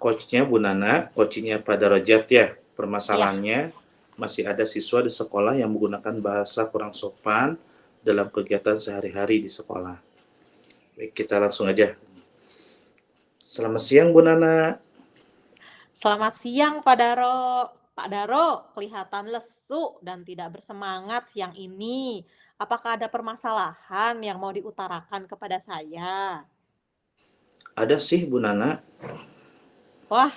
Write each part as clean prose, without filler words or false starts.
coach-nya Bu Nana, coaching-nya Pak Darajat ya. Iya. Permasalahannya masih ada siswa di sekolah yang menggunakan bahasa kurang sopan dalam kegiatan sehari-hari di sekolah. Baik, kita langsung aja. Selamat siang Bu Nana. Selamat siang Pak Daro. Pak Daro, kelihatan lesu dan tidak bersemangat siang ini. Apakah ada permasalahan yang mau diutarakan kepada saya? Ada sih Bu Nana. Wah,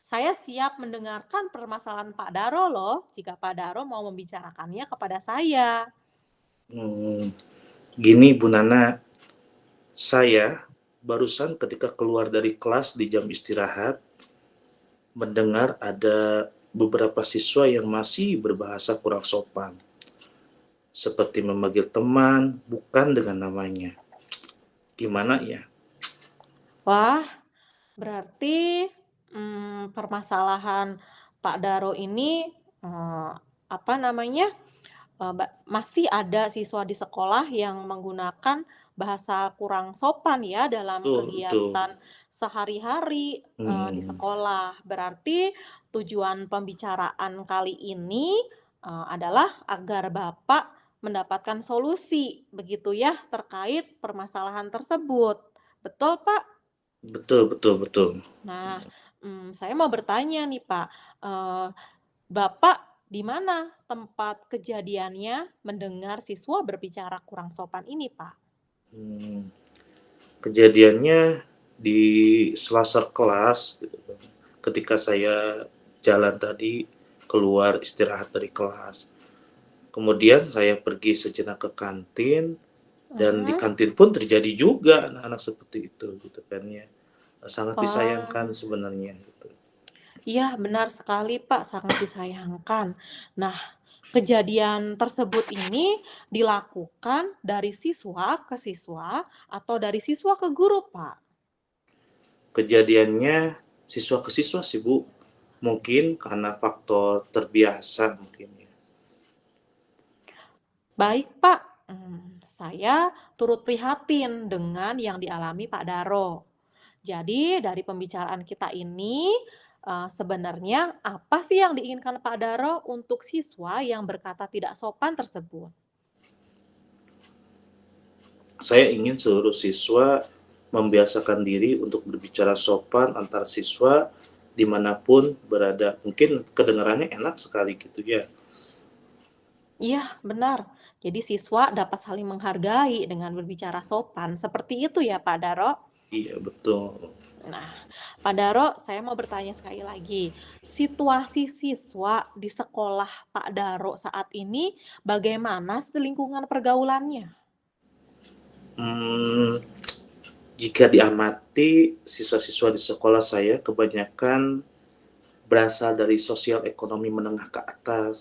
saya siap mendengarkan permasalahan Pak Daro loh, jika Pak Daro mau membicarakannya kepada saya. Gini Bu Nana, saya barusan ketika keluar dari kelas di jam istirahat mendengar ada beberapa siswa yang masih berbahasa kurang sopan, seperti memanggil teman bukan dengan namanya. Gimana ya? Wah, berarti permasalahan Pak Daro ini, apa namanya, masih ada siswa di sekolah yang menggunakan bahasa kurang sopan ya dalam Betul, betul. kegiatan sehari-hari, di Hmm, sekolah. Berarti tujuan pembicaraan kali ini, adalah agar Bapak mendapatkan solusi, begitu ya, terkait permasalahan tersebut. Betul, Pak? betul, betul, betul. Nah, saya mau bertanya nih, Pak, eee, Bapak di mana tempat kejadiannya mendengar siswa berbicara kurang sopan ini, Pak? Hmm, Kejadiannya di selasar kelas, gitu kan. Ketika saya jalan tadi keluar istirahat dari kelas. Kemudian saya pergi sejenak ke kantin dan di Mhm. kantin pun terjadi juga anak-anak seperti itu gitu kan ya. Sangat disayangkan Oh, sebenarnya gitu. iya benar sekali, Pak, sangat disayangkan. Nah, kejadian tersebut ini dilakukan dari siswa ke siswa atau dari siswa ke guru, Pak? Kejadiannya siswa ke siswa sih Bu, mungkin karena faktor terbiasa mungkin ya. Baik, Pak. Saya turut prihatin dengan yang dialami Pak Daro. Jadi, dari pembicaraan kita ini, sebenarnya apa sih yang diinginkan Pak Daro untuk siswa yang berkata tidak sopan tersebut? Saya ingin seluruh siswa membiasakan diri untuk berbicara sopan antar siswa dimanapun berada. Mungkin kedengarannya enak sekali gitu ya. Iya, benar. Jadi siswa dapat saling menghargai dengan berbicara sopan. Seperti itu ya, Pak Daro? Iya betul. Nah, Pak Daro, saya mau bertanya sekali lagi. Situasi siswa di sekolah Pak Daro saat ini bagaimana lingkungan pergaulannya? Hmm, Jika diamati siswa-siswa di sekolah saya kebanyakan berasal dari sosial ekonomi menengah ke atas,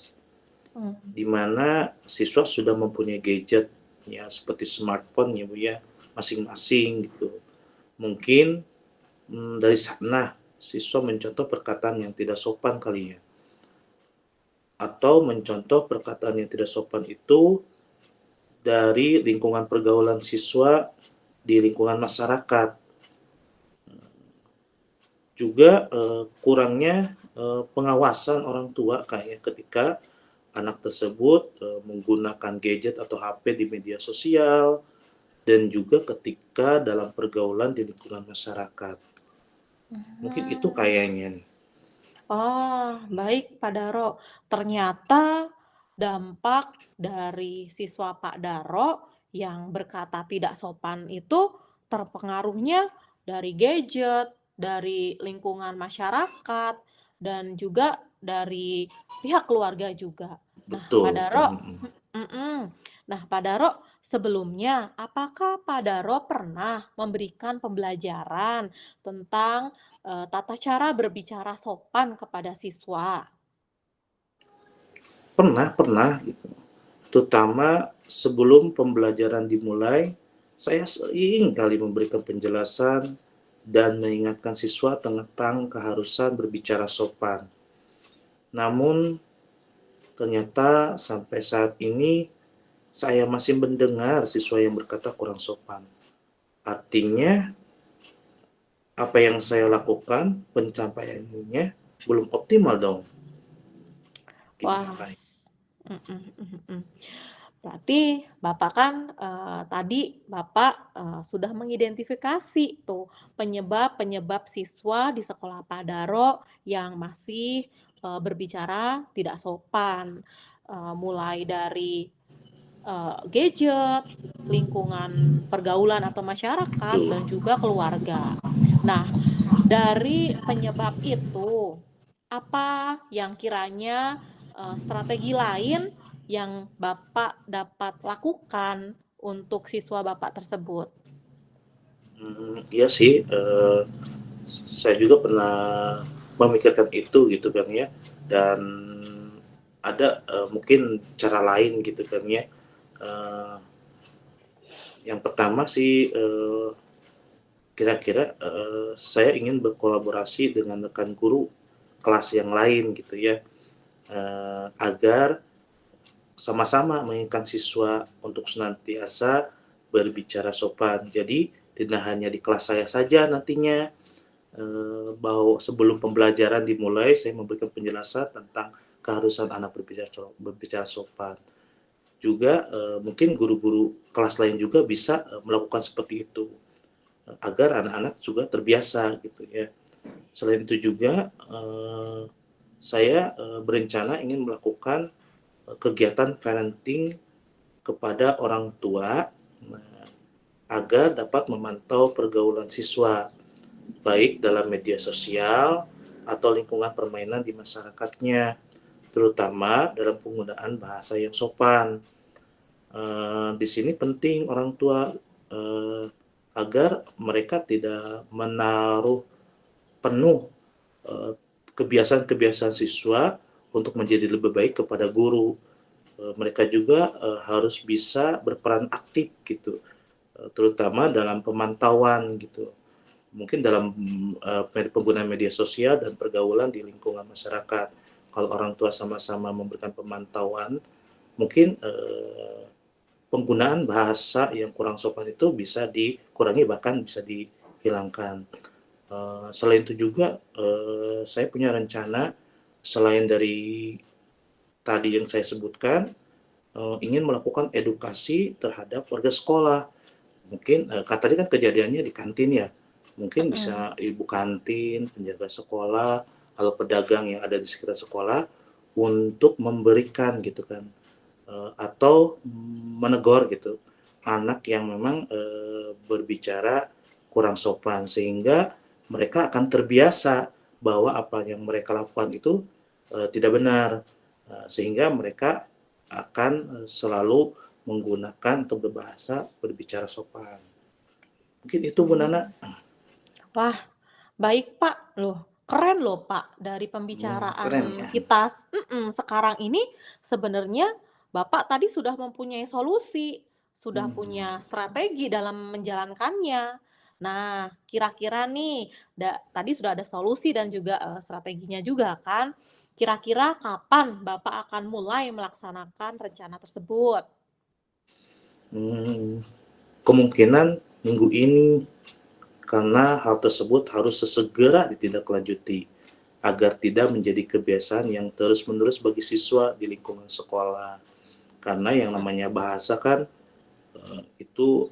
Hmm. di mana siswa sudah mempunyai gadget ya seperti smartphone ya Bu ya masing-masing gitu. Mungkin dari sana siswa mencontoh perkataan yang tidak sopan kali ya, atau mencontoh perkataan yang tidak sopan itu dari lingkungan pergaulan siswa di lingkungan masyarakat. Juga kurangnya pengawasan orang tua kayak ketika anak tersebut menggunakan gadget atau HP di media sosial dan juga ketika dalam pergaulan di lingkungan masyarakat. Mungkin itu Hmm. kayaknya nih. Oh, baik Pak Daro. Ternyata dampak dari siswa Pak Daro yang berkata tidak sopan itu terpengaruhnya dari gadget, dari lingkungan masyarakat, dan juga dari pihak keluarga juga. Nah, Pak Betul, betul. Daro, nah Pak Daro, sebelumnya apakah Pak Daro pernah memberikan pembelajaran tentang tata cara berbicara sopan kepada siswa? Pernah gitu. Terutama sebelum pembelajaran dimulai, saya sering kali memberikan penjelasan dan mengingatkan siswa tentang keharusan berbicara sopan. Namun ternyata sampai saat ini saya masih mendengar siswa yang berkata kurang sopan. Artinya apa yang saya lakukan pencapaiannya belum optimal dong, Wah, gimana? mhm mhm mhm. Berarti Bapak kan, tadi Bapak, sudah mengidentifikasi tuh penyebab-penyebab siswa di sekolah Pak Daro yang masih, berbicara tidak sopan, mulai dari, gadget, lingkungan pergaulan atau masyarakat, Betul. dan juga keluarga. Nah, dari penyebab itu, apa yang kiranya, strategi lain yang Bapak dapat lakukan untuk siswa Bapak tersebut? Iya sih, saya juga pernah memikirkan itu gitu kan ya, dan ada, mungkin cara lain gitu kan ya. Eee, yang pertama sih, kira-kira, saya ingin berkolaborasi dengan rekan guru kelas yang lain gitu ya, agar sama-sama menginginkan siswa untuk senantiasa berbicara sopan. Jadi tidak hanya di kelas saya saja nantinya, bahwa sebelum pembelajaran dimulai saya memberikan penjelasan tentang keharusan anak berbicara sopan. Juga, mungkin guru-guru kelas lain juga bisa, melakukan seperti itu, agar anak-anak juga terbiasa gitu ya. Selain itu juga, saya, berencana ingin melakukan, kegiatan parenting kepada orang tua, nah, agar dapat memantau pergaulan siswa, baik dalam media sosial atau lingkungan permainan di masyarakatnya, terutama dalam penggunaan bahasa yang sopan. Di sini penting orang tua, eee, agar mereka tidak menaruh penuh, eee, kebiasaan-kebiasaan siswa untuk menjadi lebih baik kepada guru. Mereka juga, harus bisa berperan aktif gitu, terutama dalam pemantauan gitu. Mungkin dalam, penggunaan media sosial dan pergaulan di lingkungan masyarakat. Kalau orang tua sama-sama memberikan pemantauan, mungkin, penggunaan bahasa yang kurang sopan itu bisa dikurangi, bahkan bisa dihilangkan. Selain itu juga, saya punya rencana selain dari tadi yang saya sebutkan, ingin melakukan edukasi terhadap warga sekolah. Mungkin, tadi kan kejadiannya di kantin ya, mungkin Mhm. bisa ibu kantin, penjaga sekolah, atau pedagang yang ada di sekitar sekolah untuk memberikan gitu kan, atau menegur gitu, anak yang memang, berbicara kurang sopan, sehingga mereka akan terbiasa bahwa apa yang mereka lakukan itu, tidak benar, sehingga mereka akan, selalu menggunakan atau berbicara sopan. Mungkin itu Bu Nana. Mmm. Wah, baik Pak, loh keren loh Pak, dari Keren pembicaraan ya. kita sekarang ini sebenarnya Bapak tadi sudah mempunyai solusi, sudah Mhm. punya strategi dalam menjalankannya. Nah, kira-kira nih, tadi sudah ada solusi dan juga, strateginya juga kan. Kira-kira kapan Bapak akan mulai melaksanakan rencana tersebut? Mmm, Kemungkinan minggu ini, karena hal tersebut harus sesegera ditindaklanjuti, agar tidak menjadi kebiasaan yang terus-menerus bagi siswa di lingkungan sekolah. Karena yang namanya bahasa kan, itu,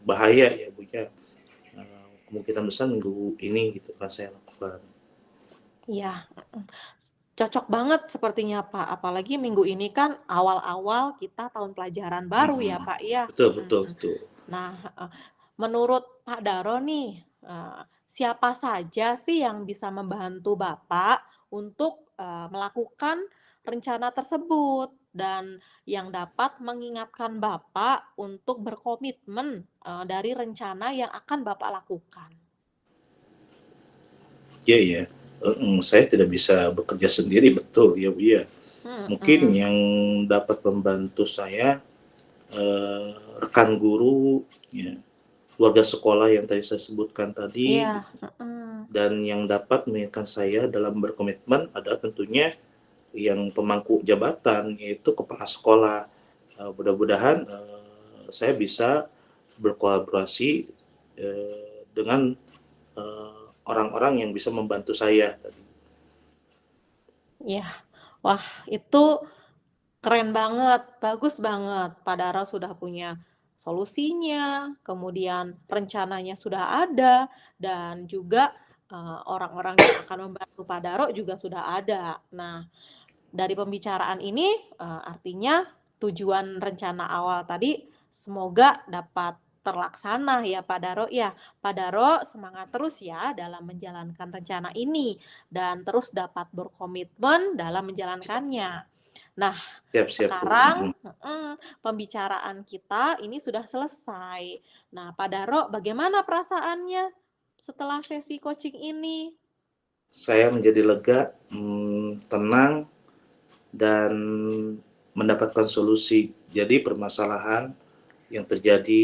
bahaya ya, Bu, ya, kemungkinan besar minggu ini gitu kan saya lakukan. Iya, mhm. Cocok banget sepertinya, Pak. Apalagi minggu ini kan awal-awal kita tahun pelajaran baru ya, Mhm. Pak, ya. Betul Mhm betul mhm. betul. Nah, heeh. Menurut Pak Daro nih, siapa saja sih yang bisa membantu Bapak untuk, melakukan rencana tersebut dan yang dapat mengingatkan Bapak untuk berkomitmen, dari rencana yang akan Bapak lakukan? Iya ya, saya tidak bisa bekerja sendiri, betul ya, Bu, ya. Mungkin Mhm. yang dapat membantu saya, rekan guru, ya, keluarga sekolah yang tadi saya sebutkan tadi, Iya, gitu. mhm. Dan yang dapat mengingatkan saya dalam berkomitmen adalah tentunya yang pemangku jabatan, yaitu kepala sekolah. Mudah-mudahan, saya bisa berkolaborasi, dengan, orang-orang yang bisa membantu saya tadi. Iya. Wah, itu keren banget, bagus banget. Pak Daro sudah punya solusinya, kemudian rencananya sudah ada, dan juga, orang-orang yang akan membantu Pak Daro juga sudah ada. Nah, dari pembicaraan ini, artinya tujuan rencana awal tadi semoga dapat terlaksana ya Pak Daro ya. Pak Daro semangat terus ya dalam menjalankan rencana ini dan terus dapat berkomitmen dalam menjalankannya. Nah, Siap siap, Bu, sekarang pembicaraan kita ini sudah selesai. Nah, Pak Daro bagaimana perasaannya setelah sesi coaching ini? Saya menjadi lega, tenang, dan mendapatkan solusi. Jadi permasalahan yang terjadi,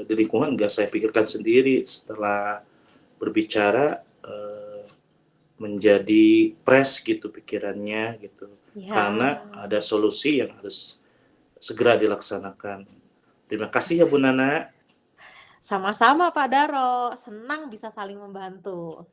di lingkungan nggak saya pikirkan sendiri, setelah berbicara, menjadi fresh gitu pikirannya gitu. Ya. Karena ada solusi yang harus segera dilaksanakan. Terima kasih ya Bu Nana. Sama-sama Pak Daro, senang bisa saling membantu.